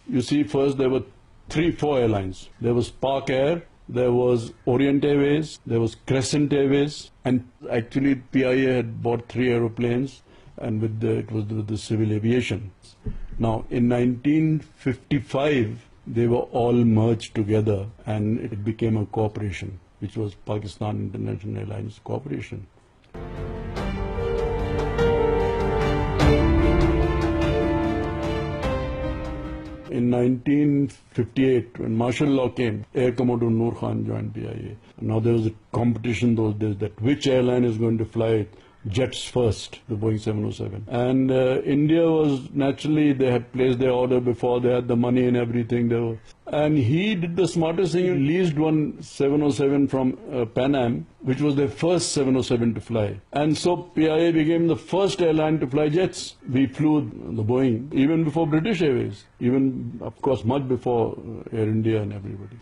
You see, first there were 3-4 airlines. There was Park Air, there was Orient Airways, there was Crescent Airways, and actually PIA had bought 3 aeroplanes, and it was with the civil aviation. Now, in 1955, they were all merged together, and it became a corporation, which was Pakistan International Airlines Corporation. In 1958, when martial law came, Air Commodore Noor Khan joined PIA. Now there was a competition those days that which airline is going to fly jets first, the Boeing 707. And India was, naturally, they had placed their order before, they had the money and everything. And he did the smartest thing, he leased one 707 from Pan Am, which was their first 707 to fly. And so PIA became the first airline to fly jets. We flew the Boeing, even before British Airways, even, of course, much before Air India and everybody.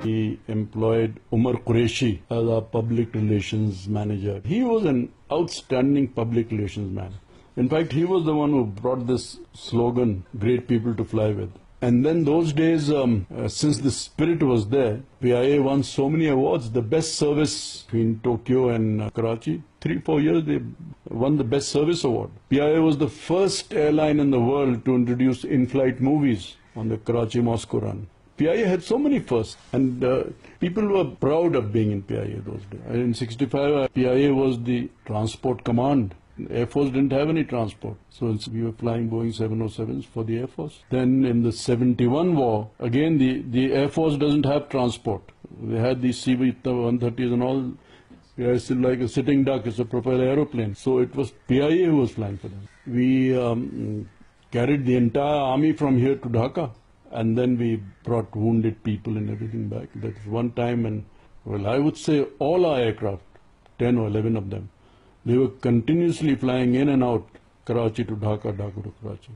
He employed Umar Qureshi as our public relations manager. He was an outstanding public relations man. In fact, he was the one who brought this slogan, "Great people to fly with." And then those days, since the spirit was there, PIA won so many awards. The best service between Tokyo and Karachi, 3-4 years they won the best service award. PIA was the first airline in the world to introduce in-flight movies on the Karachi-Moscow run. PIA had so many firsts, and people were proud of being in PIA those days. In 65, PIA was the transport command. Air Force didn't have any transport, so we were flying Boeing 707s for the Air Force. Then in the 71 war, again the Air Force doesn't have transport. They had these CV-130s and all. PIA is still like a sitting duck, it's a propeller aeroplane. So it was PIA who was flying for them. We carried the entire army from here to Dhaka. And then we brought wounded people and everything back. That was one time, and well, I would say all our aircraft, 10 or 11 of them, they were continuously flying in and out, Karachi to Dhaka, Dhaka to Karachi.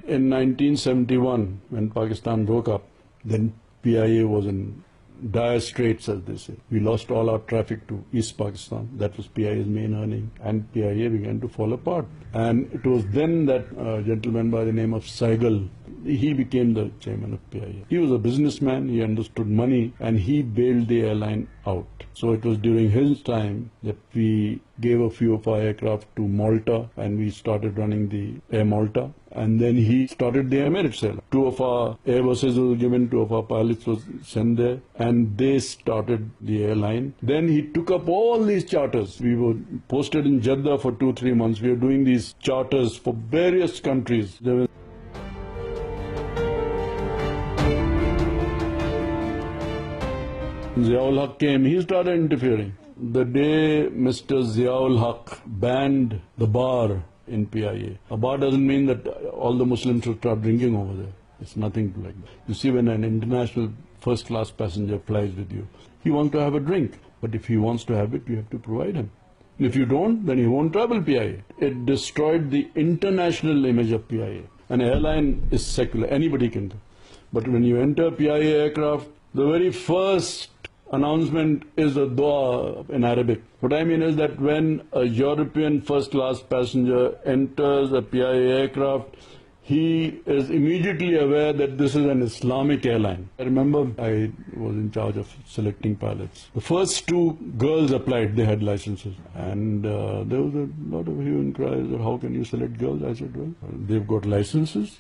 In 1971, when Pakistan broke up, then PIA was in dire straits, as they say. We lost all our traffic to East Pakistan. That was PIA's main earning. And PIA began to fall apart. And it was then that a gentleman by the name of Saigal, he became the chairman of PIA. He was a businessman, he understood money, and he bailed the airline out. So it was during his time that we gave a few of our aircraft to Malta, and we started running the Air Malta. And then he started the Emirates airline. 2 of our Airbuses were given, 2 of our pilots were sent there, and they started the airline. Then he took up all these charters. We were posted in Jeddah for 2-3 months. We were doing these charters for various countries. Ziaul Haq came, he started interfering. The day Mr. Ziaul Haq banned the bar in PIA, a bar doesn't mean that all the Muslims should start drinking over there. It's nothing like that. You see, when an international first-class passenger flies with you, he wants to have a drink. But if he wants to have it, you have to provide him. If you don't, then he won't travel PIA. It destroyed the international image of PIA. An airline is secular, anybody can do. But when you enter PIA aircraft, the very first announcement is a dua in Arabic. What I mean is that when a European first-class passenger enters a PIA aircraft, he is immediately aware that this is an Islamic airline. I remember I was in charge of selecting pilots. The first 2 girls applied, they had licenses. And there was a lot of hue and cries, how can you select girls? I said, well, they've got licenses.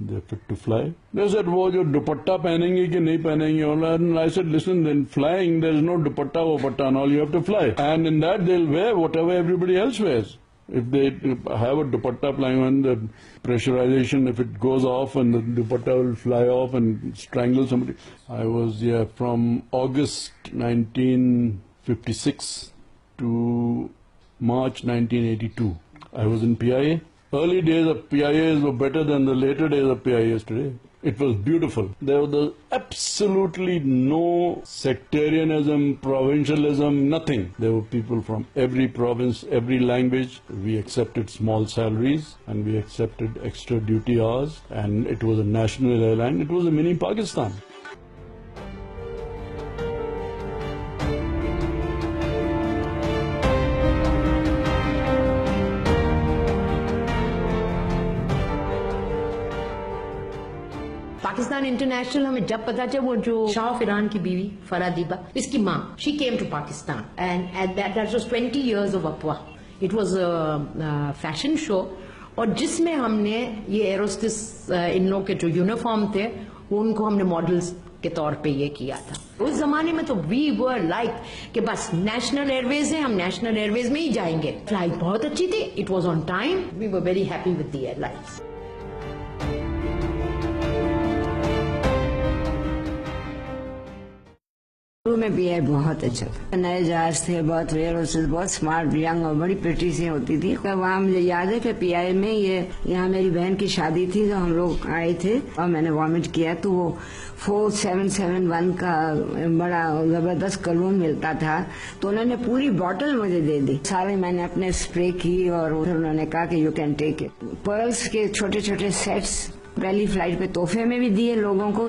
They're fit to fly. They said, wo jo dupatta pehenenge ki nahi pehenenge? And I said, listen, in flying, there's no dupatta and all, you have to fly. And in that, they'll wear whatever everybody else wears. If they have a dupatta flying on, the pressurization, if it goes off and the dupatta will fly off and strangle somebody. I was from August 1956 to March 1982. I was in PIA. Early days of PIAs were better than the later days of PIAs today. It was beautiful. There was absolutely no sectarianism, provincialism, nothing. There were people from every province, every language. We accepted small salaries and we accepted extra duty hours, and it was a national airline. It was a mini Pakistan. Pakistan international हमें जब पता चला, वो जो Shah of Iran की बीवी फरादीबा, इसकी माँ, she came to Pakistan and that was 20 years of अफवाह. It was a fashion show, और जिसमें हमने ये एरोस्टिस इन लोग के जो यूनिफॉर्म थे वो उनको हमने मॉडल्स के तौर पे ये किया था. उस जमाने में तो वी वर लाइक कि बस नेशनल एयरवेज है, हम नेशनल एयरवेज में ही जाएंगे. फ्लाइट बहुत अच्छी थी, it was on time, we were very happy with the airlines. शुरू में पीआई बहुत अच्छा था, नए जहाज थे, बहुत रेयर होते, बहुत स्मार्ट यंग और बड़ी प्रिटी सी होती थी. तो वहाँ मुझे याद है कि पीआई में यहाँ मेरी बहन की शादी थी, तो हम लोग आए थे और मैंने वॉमिट किया, तो वो 4771 का बड़ा जबरदस्त कलून मिलता था, तो उन्होंने पूरी बॉटल मुझे दे दी. सारे मैंने अपने स्प्रे की और उन्होंने कहा कि you can take it. Pearls के छोटे छोटे सेट्स पहली फ्लाइट पे तोहफे में भी दिए लोगों को.